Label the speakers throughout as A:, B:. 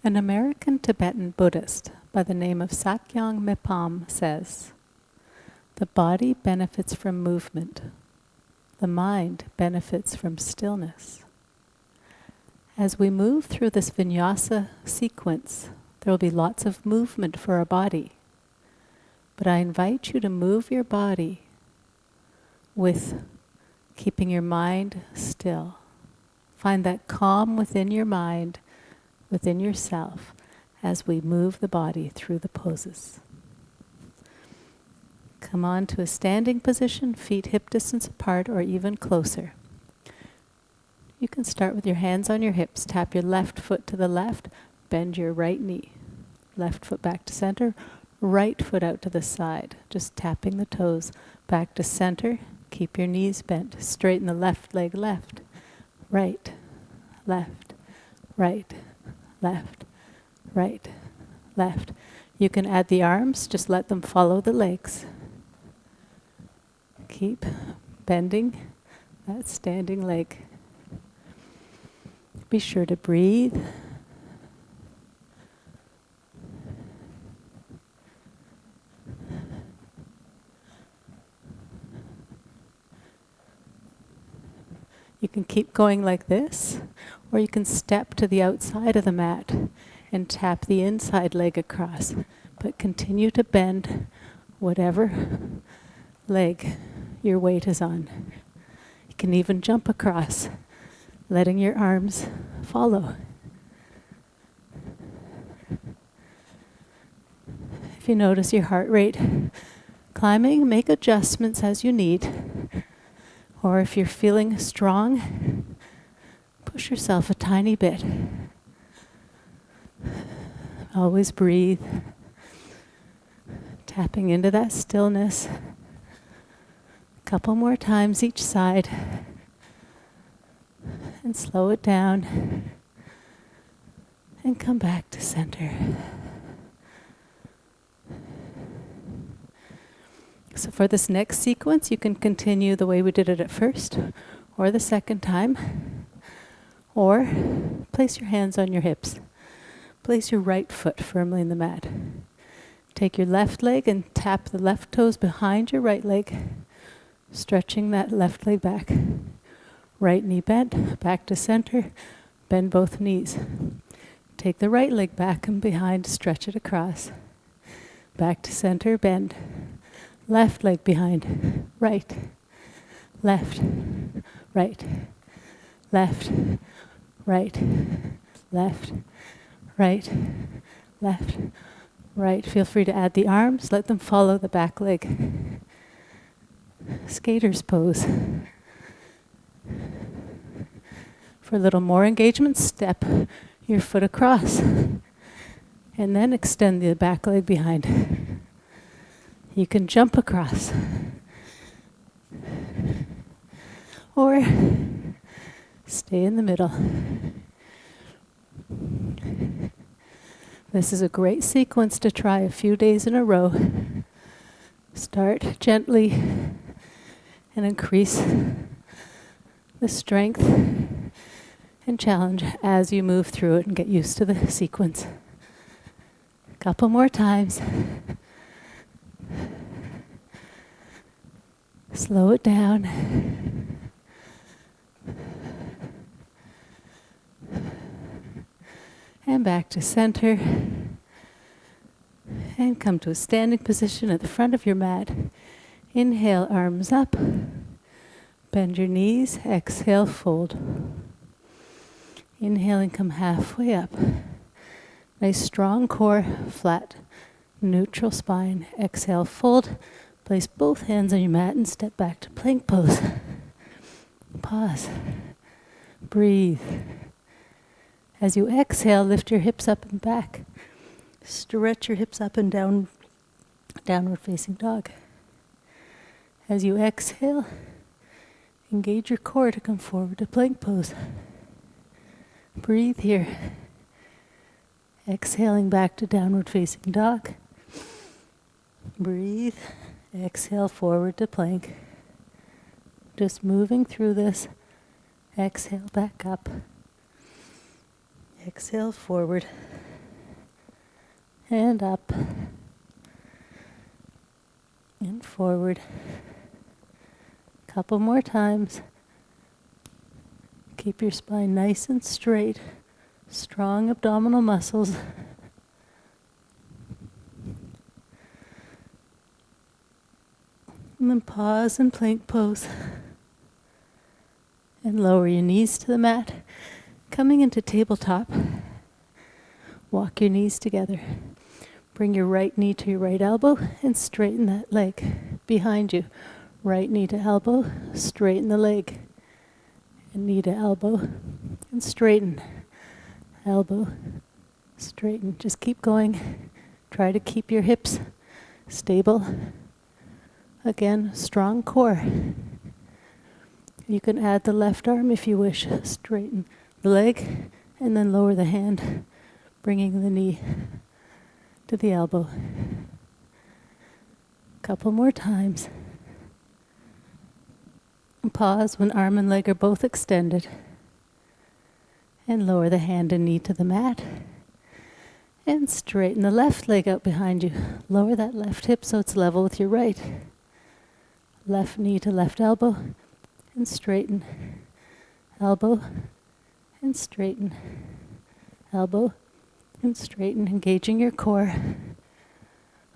A: An American Tibetan Buddhist by the name of Sakyong Mipam says, "The body benefits from movement. The mind benefits from stillness." As we move through this vinyasa sequence, there will be lots of movement for our body. But I invite you to move your body with keeping your mind still. Find that calm within your mind, within yourself, as we move the body through the poses. Come on to a standing position, feet hip distance apart or even closer. You can start with your hands on your hips. Tap your left foot to the left, bend your right knee. Left foot back to center, right foot out to the side. Just tapping the toes back to center. Keep your knees bent. Straighten the left leg left. Right, left, right, left, right, left. You can add the arms, just let them follow the legs. Keep bending that standing leg. Be sure to breathe. You can keep going like this, or you can step to the outside of the mat and tap the inside leg across, but continue to bend whatever leg your weight is on. You can even jump across, letting your arms follow. If you notice your heart rate climbing, make adjustments as you need. Or if you're feeling strong, push yourself a tiny bit. Always breathe. Tapping into that stillness. A couple more times each side. And slow it down. And come back to center. So for this next sequence, you can continue the way we did it at first, or the second time, or place your hands on your hips. Place your right foot firmly in the mat. Take your left leg and tap the left toes behind your right leg, stretching that left leg back. Right knee bent, back to center, bend both knees. Take the right leg back and behind, stretch it across. Back to center, bend. Left leg behind, right, left, right, left, right, left, right, left, right. Feel free to add the arms, let them follow the back leg. Skater's pose. For a little more engagement, step your foot across and then extend the back leg behind. You can jump across. Or stay in the middle. This is a great sequence to try a few days in a row. Start gently and increase the strength and challenge as you move through it and get used to the sequence. A couple more times. Slow it down. And back to center. And come to a standing position at the front of your mat. Inhale, arms up. Bend your knees. Exhale, fold. Inhale and come halfway up. Nice strong core, flat, neutral spine. Exhale, fold. Place both hands on your mat and step back to plank pose. Pause. Breathe. As you exhale, lift your hips up and back. Stretch your hips up and down, downward facing dog. As you exhale, engage your core to come forward to plank pose. Breathe here. Exhaling back to downward facing dog. Breathe. Exhale forward to plank. Just moving through this. Exhale back up. Exhale forward. and up and forward. Couple more times. Keep your spine nice and straight. Strong abdominal muscles. And then pause and plank pose. And lower your knees to the mat. Coming into tabletop. Walk your knees together. Bring your right knee to your right elbow and straighten that leg behind you. Right knee to elbow, straighten the leg. And knee to elbow and straighten. Elbow, straighten. Just keep going. Try to keep your hips stable. Again, strong core. You can add the left arm if you wish. Straighten the leg and then lower the hand, bringing the knee to the elbow. Couple more times. And pause when arm and leg are both extended. And lower the hand and knee to the mat. And straighten the left leg out behind you. Lower that left hip so it's level with your right. Left knee to left elbow. And straighten. Elbow. And straighten. Elbow. And straighten. Engaging your core.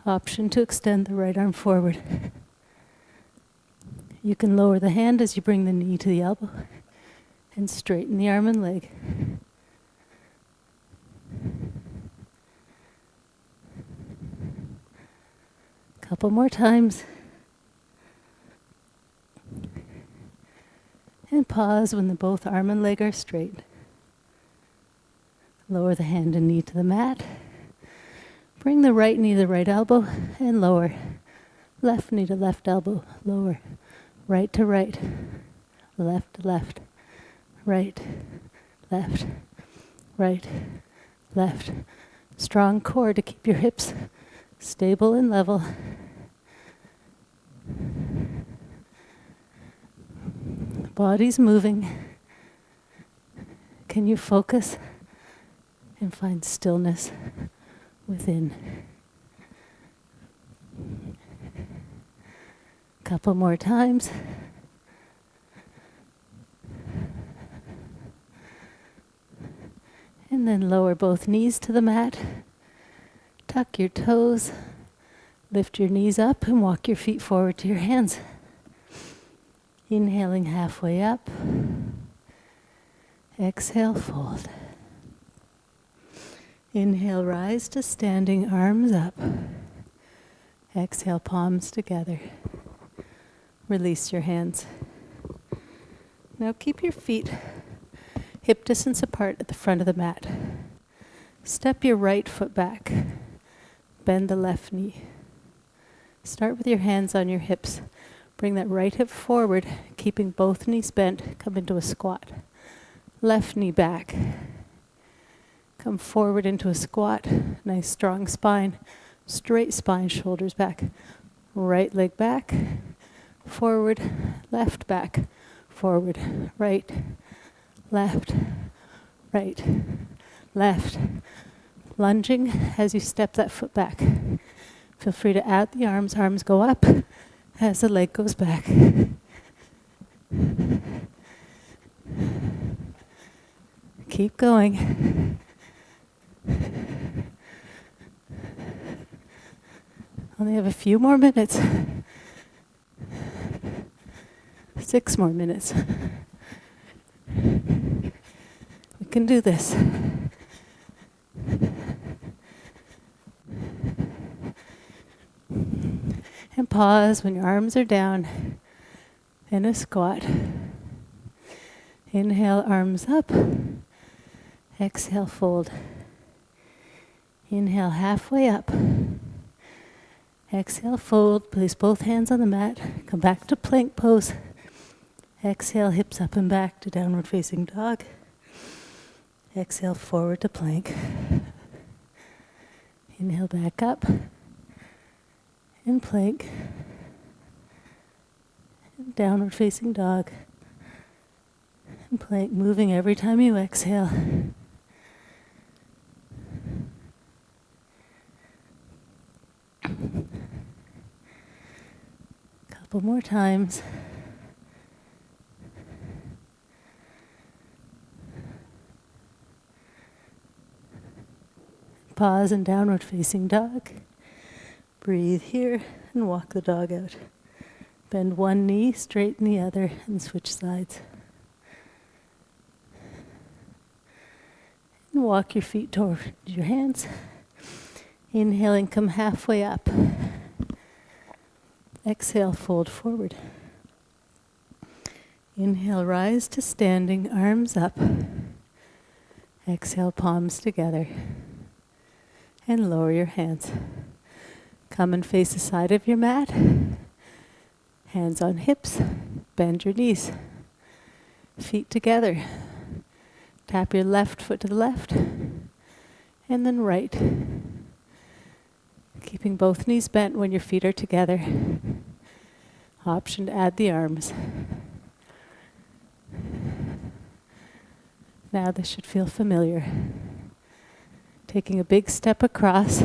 A: Option to extend the right arm forward. You can lower the hand as you bring the knee to the elbow and straighten the arm and leg. Couple more times. And pause when both arm and leg are straight. Lower the hand and knee to the mat. Bring the right knee to the right elbow and lower. Left knee to left elbow, lower. Right to right, left to left, right, left, right, left. Strong core to keep your hips stable and level. Body's moving. Can you focus and find stillness within? Couple more times. And then lower both knees to the mat. Tuck your toes. Lift your knees up and walk your feet forward to your hands. Inhaling halfway up. Exhale, fold. Inhale, rise to standing, arms up. Exhale, palms together. Release your hands. Now keep your feet hip distance apart at the front of the mat. Step your right foot back. Bend the left knee. Start with your hands on your hips. Bring that right hip forward, keeping both knees bent. Come into a squat. Left knee back. Come forward into a squat. Nice strong spine. Straight spine, shoulders back. Right leg back. Forward, left back. Forward, right, left, right, left. Lunging as you step that foot back. Feel free to add the arms. Arms go up as the leg goes back. Keep going. Only have a few more minutes. 6 more minutes. We can do this. And pause when your arms are down in a squat. Inhale, arms up. Exhale, fold. Inhale, halfway up. Exhale, fold. Place both hands on the mat. Come back to plank pose. Exhale, hips up and back to downward facing dog. Exhale, forward to plank. Inhale, back up. And plank. And downward facing dog. And plank, moving every time you exhale. Couple more times. Pause in downward facing dog. Breathe here and walk the dog out. Bend one knee, straighten the other, and switch sides. And walk your feet toward your hands. Inhaling, come halfway up. Exhale, fold forward. Inhale, rise to standing, arms up. Exhale, palms together. And lower your hands. Come and face the side of your mat. Hands on hips. Bend your knees. Feet together. Tap your left foot to the left. And then right. Keeping both knees bent when your feet are together. Option to add the arms. Now this should feel familiar. Taking a big step across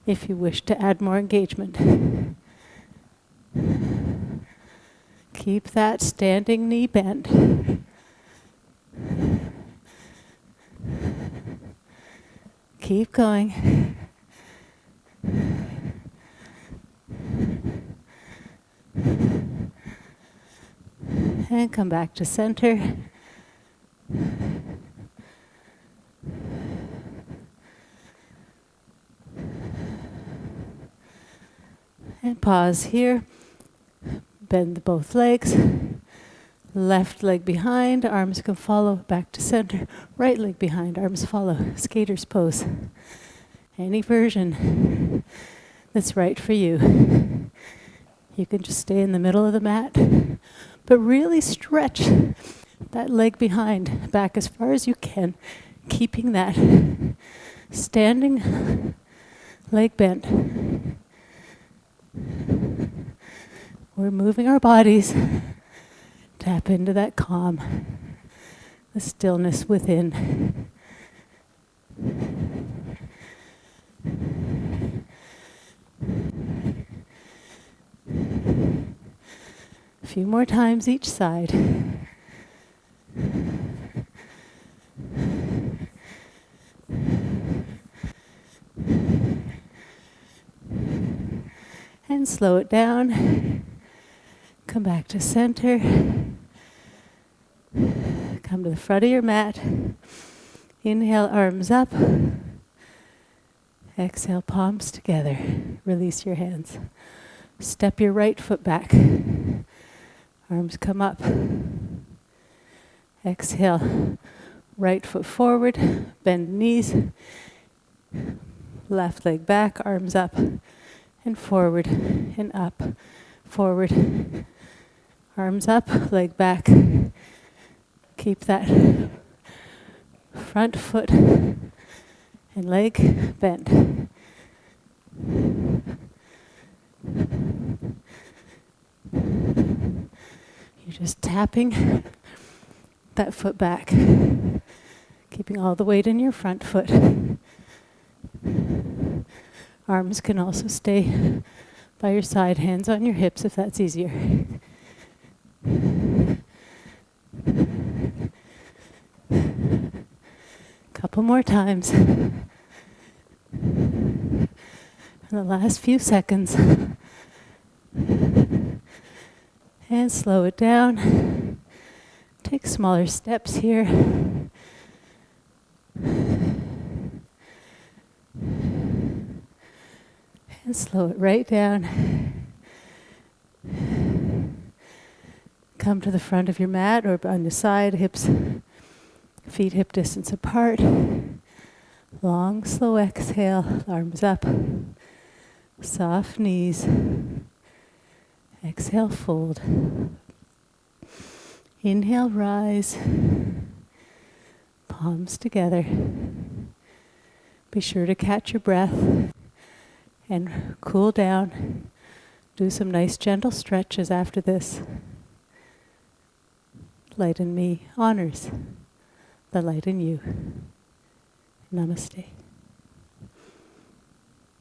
A: if you wish to add more engagement. Keep that standing knee bent. Keep going. And come back to center. And pause here. Bend both legs. Left leg behind, arms can follow, back to center. Right leg behind, arms follow. Skater's pose. Any version that's right for you. You can just stay in the middle of the mat, but really stretch that leg behind back as far as you can, keeping that standing leg bent. We're moving our bodies. Tap into that calm, the stillness within. A few more times each side. And slow it down. Come back to center. Come to the front of your mat. Inhale, arms up. Exhale, palms together. Release your hands. Step your right foot back. Arms come up. Exhale, right foot forward. Bend knees. Left leg back, arms up. And forward and up. Forward. Arms up, leg back. Keep that front foot and leg bent. You're just tapping that foot back, keeping all the weight in your front foot. Arms can also stay by your side, hands on your hips if that's easier. Couple more times. In the last few seconds. And slow it down. Take smaller steps here. And slow it right down. Come to the front of your mat or on the side, hips, feet hip distance apart. Long, slow exhale, arms up. Soft knees. Exhale, fold. Inhale, rise. Palms together. Be sure to catch your breath and cool down. Do some nice gentle stretches after this. Light in me honors the light in you. Namaste.